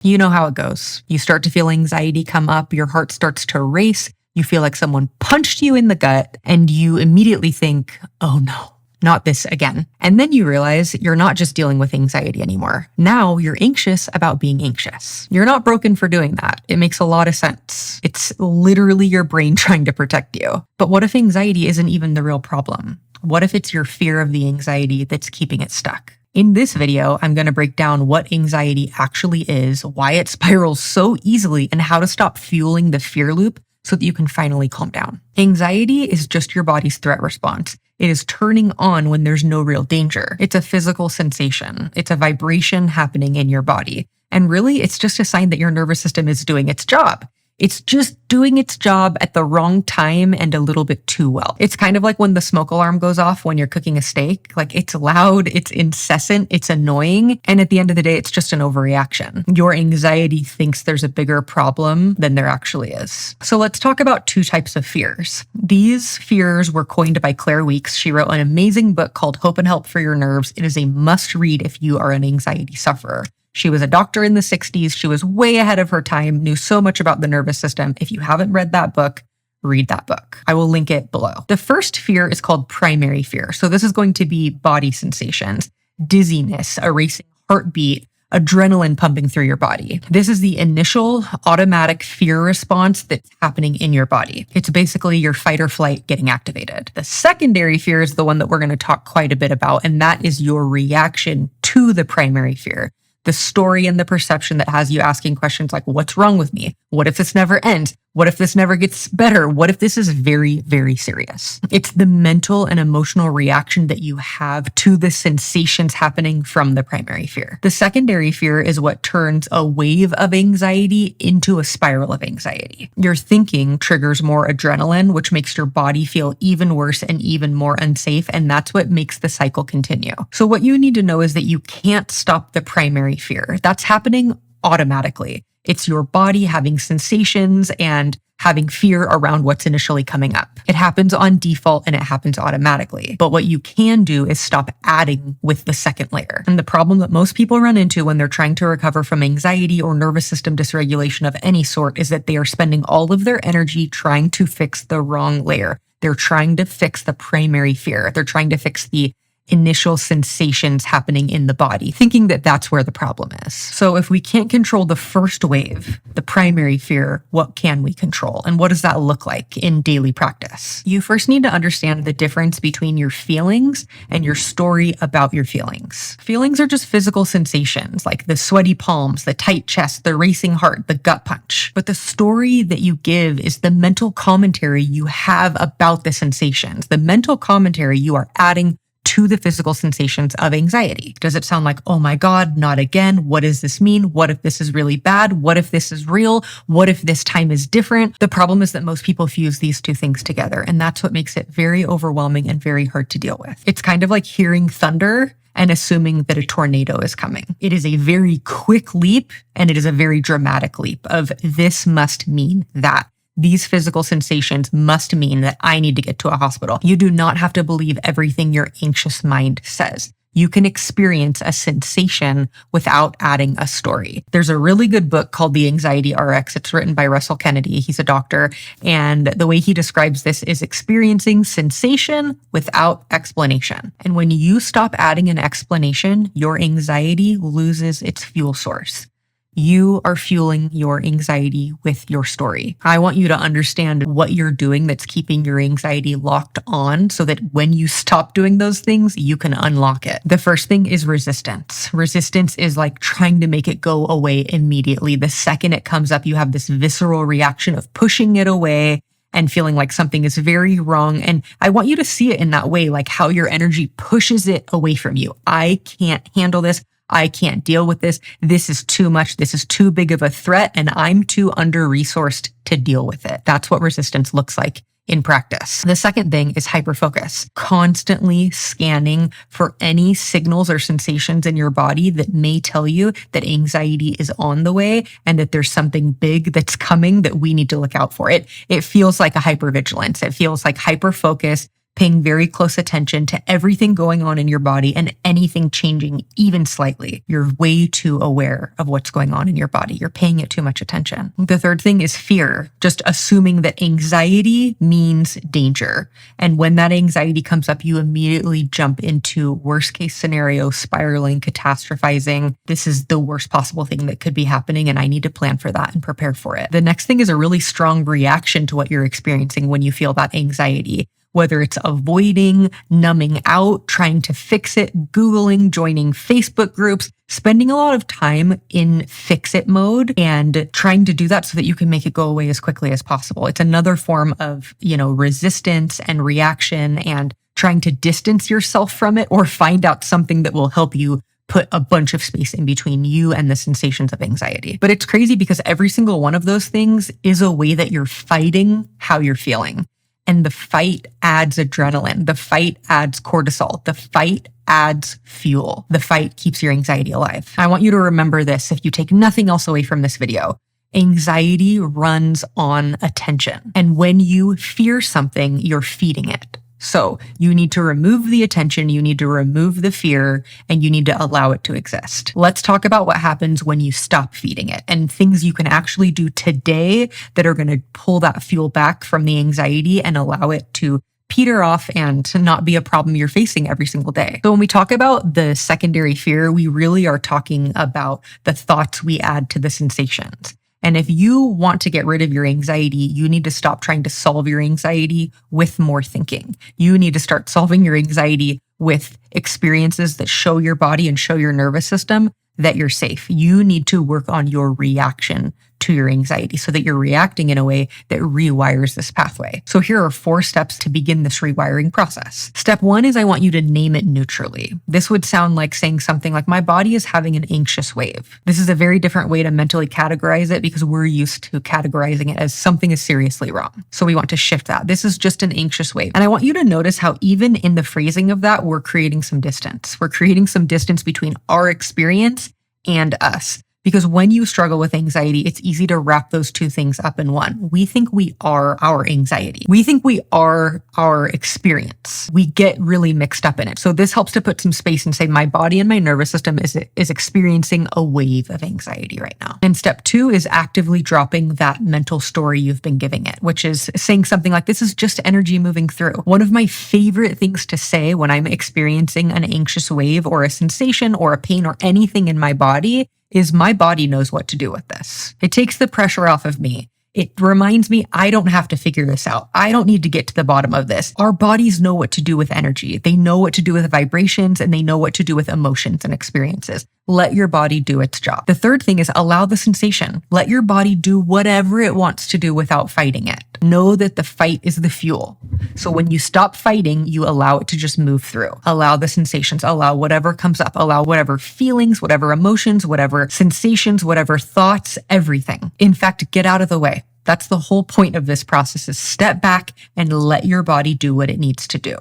You know how it goes. You start to feel anxiety come up, your heart starts to race, you feel like someone punched you in the gut, and you immediately think, oh no, not this again. And then you realize you're not just dealing with anxiety anymore. Now you're anxious about being anxious. You're not broken for doing that. It makes a lot of sense. It's literally your brain trying to protect you. But what if anxiety isn't even the real problem? What if it's your fear of the anxiety that's keeping it stuck? In this video, I'm going to break down what anxiety actually is, why it spirals so easily, and how to stop fueling the fear loop so that you can finally calm down. Anxiety is just your body's threat response. It is turning on when there's no real danger. It's a physical sensation. It's a vibration happening in your body. And really, it's just a sign that your nervous system is doing its job. It's just doing its job at the wrong time and a little bit too well. It's kind of like when the smoke alarm goes off when you're cooking a steak. Like, it's loud, it's incessant, it's annoying. And at the end of the day, it's just an overreaction. Your anxiety thinks there's a bigger problem than there actually is. So let's talk about two types of fears. These fears were coined by Claire Weekes. She wrote an amazing book called Hope and Help for Your Nerves. It is a must read if you are an anxiety sufferer. She was a doctor in the 60s. She was way ahead of her time, knew so much about the nervous system. If you haven't read that book, read that book. I will link it below. The first fear is called primary fear. So this is going to be body sensations, dizziness, a racing heartbeat, adrenaline pumping through your body. This is the initial automatic fear response that's happening in your body. It's basically your fight or flight getting activated. The secondary fear is the one that we're going to talk quite a bit about, and that is your reaction to the primary fear. The story and the perception that has you asking questions like, what's wrong with me? What if this never ends? What if this never gets better? What if this is very, very serious? It's the mental and emotional reaction that you have to the sensations happening from the primary fear. The secondary fear is what turns a wave of anxiety into a spiral of anxiety. Your thinking triggers more adrenaline, which makes your body feel even worse and even more unsafe, and that's what makes the cycle continue. So what you need to know is that you can't stop the primary fear. That's happening automatically. It's your body having sensations and having fear around what's initially coming up. It happens on default and it happens automatically. But what you can do is stop adding with the second layer. And the problem that most people run into when they're trying to recover from anxiety or nervous system dysregulation of any sort is that they are spending all of their energy trying to fix the wrong layer. They're trying to fix the primary fear. They're trying to fix the initial sensations happening in the body, thinking that that's where the problem is. So if we can't control the first wave, the primary fear, what can we control? And what does that look like in daily practice? You first need to understand the difference between your feelings and your story about your feelings. Feelings are just physical sensations like the sweaty palms, the tight chest, the racing heart, the gut punch. But the story that you give is the mental commentary you have about the sensations, the mental commentary you are adding to the physical sensations of anxiety. Does it sound like, oh my God, not again? What does this mean? What if this is really bad? What if this is real? What if this time is different? The problem is that most people fuse these two things together, and that's what makes it very overwhelming and very hard to deal with. It's kind of like hearing thunder and assuming that a tornado is coming. It is a very quick leap, and it is a very dramatic leap of this must mean that. These physical sensations must mean that I need to get to a hospital. You do not have to believe everything your anxious mind says. You can experience a sensation without adding a story. There's a really good book called The Anxiety RX. It's written by Russell Kennedy. He's a doctor. And the way he describes this is experiencing sensation without explanation. And when you stop adding an explanation, your anxiety loses its fuel source. You are fueling your anxiety with your story. I want you to understand what you're doing that's keeping your anxiety locked on so that when you stop doing those things, you can unlock it. The first thing is resistance. Resistance is like trying to make it go away immediately. The second it comes up, you have this visceral reaction of pushing it away and feeling like something is very wrong. And I want you to see it in that way, like how your energy pushes it away from you. I can't handle this. I can't deal with this. This is too much. This is too big of a threat, and I'm too under-resourced to deal with it. That's what resistance looks like in practice. The second thing is hyperfocus, constantly scanning for any signals or sensations in your body that may tell you that anxiety is on the way and that there's something big that's coming that we need to look out for. It feels like a hypervigilance. It feels like hyperfocus, paying very close attention to everything going on in your body and anything changing even slightly. You're way too aware of what's going on in your body. You're paying it too much attention. The third thing is fear, just assuming that anxiety means danger. And when that anxiety comes up, you immediately jump into worst case scenario, spiraling, catastrophizing. This is the worst possible thing that could be happening, and I need to plan for that and prepare for it. The next thing is a really strong reaction to what you're experiencing when you feel that anxiety. Whether it's avoiding, numbing out, trying to fix it, Googling, joining Facebook groups, spending a lot of time in fix it mode and trying to do that so that you can make it go away as quickly as possible. It's another form of, resistance and reaction and trying to distance yourself from it or find out something that will help you put a bunch of space in between you and the sensations of anxiety. But it's crazy because every single one of those things is a way that you're fighting how you're feeling. And the fight adds adrenaline. The fight adds cortisol. The fight adds fuel. The fight keeps your anxiety alive. I want you to remember this if you take nothing else away from this video. Anxiety runs on attention. And when you fear something, you're feeding it. So you need to remove the attention, you need to remove the fear, and you need to allow it to exist. Let's talk about what happens when you stop feeding it and things you can actually do today that are going to pull that fuel back from the anxiety and allow it to peter off and to not be a problem you're facing every single day. So when we talk about the secondary fear, we really are talking about the thoughts we add to the sensations. And if you want to get rid of your anxiety, you need to stop trying to solve your anxiety with more thinking. You need to start solving your anxiety with experiences that show your body and show your nervous system that you're safe. You need to work on your reaction to your anxiety so that you're reacting in a way that rewires this pathway. So here are 4 steps to begin this rewiring process. Step 1 is I want you to name it neutrally. This would sound like saying something like, my body is having an anxious wave. This is a very different way to mentally categorize it because we're used to categorizing it as something is seriously wrong. So we want to shift that. This is just an anxious wave. And I want you to notice how even in the phrasing of that, we're creating some distance. We're creating some distance between our experience and us. Because when you struggle with anxiety, it's easy to wrap those two things up in one. We think we are our anxiety. We think we are our experience. We get really mixed up in it. So this helps to put some space and say, my body and my nervous system is experiencing a wave of anxiety right now. And step 2 is actively dropping that mental story you've been giving it, which is saying something like, this is just energy moving through. One of my favorite things to say when I'm experiencing an anxious wave or a sensation or a pain or anything in my body is my body knows what to do with this. It takes the pressure off of me. It reminds me I don't have to figure this out. I don't need to get to the bottom of this. Our bodies know what to do with energy. They know what to do with vibrations and they know what to do with emotions and experiences. Let your body do its job. The third thing is allow the sensation. Let your body do whatever it wants to do without fighting it. Know that the fight is the fuel. So when you stop fighting, you allow it to just move through. Allow the sensations, allow whatever comes up, allow whatever feelings, whatever emotions, whatever sensations, whatever thoughts, everything. In fact, get out of the way. That's the whole point of this process is step back and let your body do what it needs to do.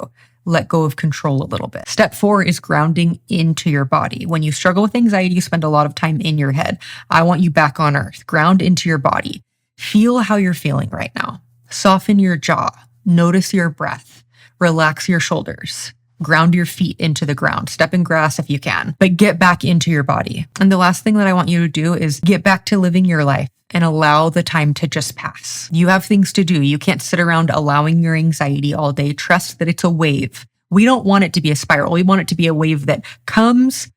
Let go of control a little bit. Step 4 is grounding into your body. When you struggle with anxiety, you spend a lot of time in your head. I want you back on earth. Ground into your body. Feel how you're feeling right now. Soften your jaw. Notice your breath. Relax your shoulders. Ground your feet into the ground. Step in grass if you can, but get back into your body. And the last thing that I want you to do is get back to living your life and allow the time to just pass. You have things to do. You can't sit around allowing your anxiety all day. Trust that it's a wave. We don't want it to be a spiral. We want it to be a wave that comes,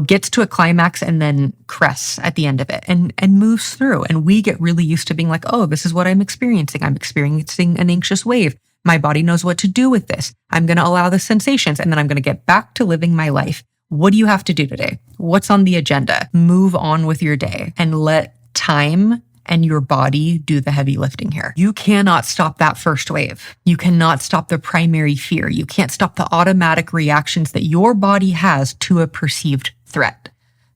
gets to a climax and then crests at the end of it and moves through. And we get really used to being like, oh, this is what I'm experiencing. I'm experiencing an anxious wave. My body knows what to do with this. I'm going to allow the sensations and then I'm going to get back to living my life. What do you have to do today? What's on the agenda? Move on with your day and let time and your body do the heavy lifting here. You cannot stop that first wave. You cannot stop the primary fear. You can't stop the automatic reactions that your body has to a perceived threat.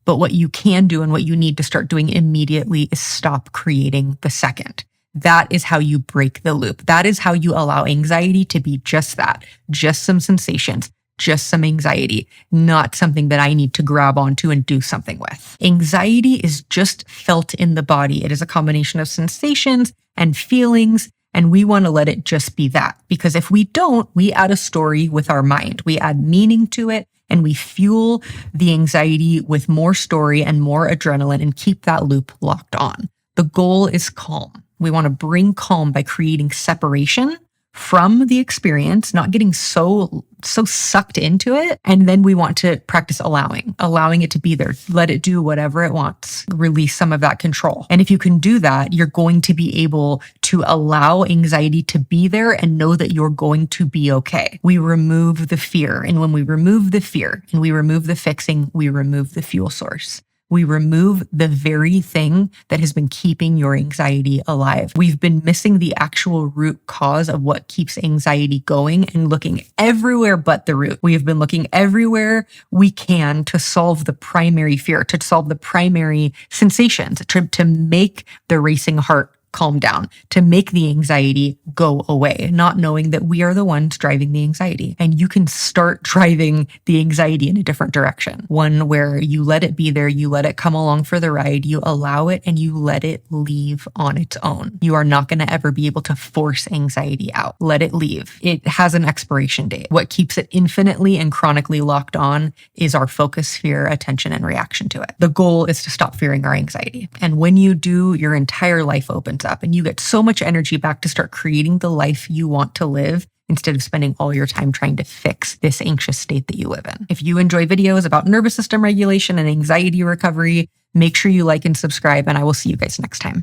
But what you can do and what you need to start doing immediately is stop creating the second. That is how you break the loop. That is how you allow anxiety to be just that, just some sensations, just some anxiety, not something that I need to grab onto and do something with. Anxiety is just felt in the body. It is a combination of sensations and feelings And we want to let it just be that, because if we don't, we add a story with our mind. We add meaning to it and we fuel the anxiety with more story and more adrenaline and keep that loop locked on. The goal is calm. We want to bring calm by creating separation from the experience, not getting so sucked into it. And then we want to practice allowing it to be there. Let it do whatever it wants. Release some of that control. And if you can do that, you're going to be able to allow anxiety to be there and know that you're going to be okay. We remove the fear. And when we remove the fear and we remove the fixing, we remove the fuel source. We remove the very thing that has been keeping your anxiety alive. We've been missing the actual root cause of what keeps anxiety going and looking everywhere but the root. We have been looking everywhere we can to solve the primary fear, to solve the primary sensations, to make the racing heart calm down, to make the anxiety go away, not knowing that we are the ones driving the anxiety. And you can start driving the anxiety in a different direction. One where you let it be there, you let it come along for the ride, you allow it, and you let it leave on its own. You are not going to ever be able to force anxiety out. Let it leave. It has an expiration date. What keeps it infinitely and chronically locked on is our focus, fear, attention, and reaction to it. The goal is to stop fearing our anxiety. And when you do, your entire life opens up and you get so much energy back to start creating the life you want to live instead of spending all your time trying to fix this anxious state that you live in. If you enjoy videos about nervous system regulation and anxiety recovery, make sure you like and subscribe, and I will see you guys next time.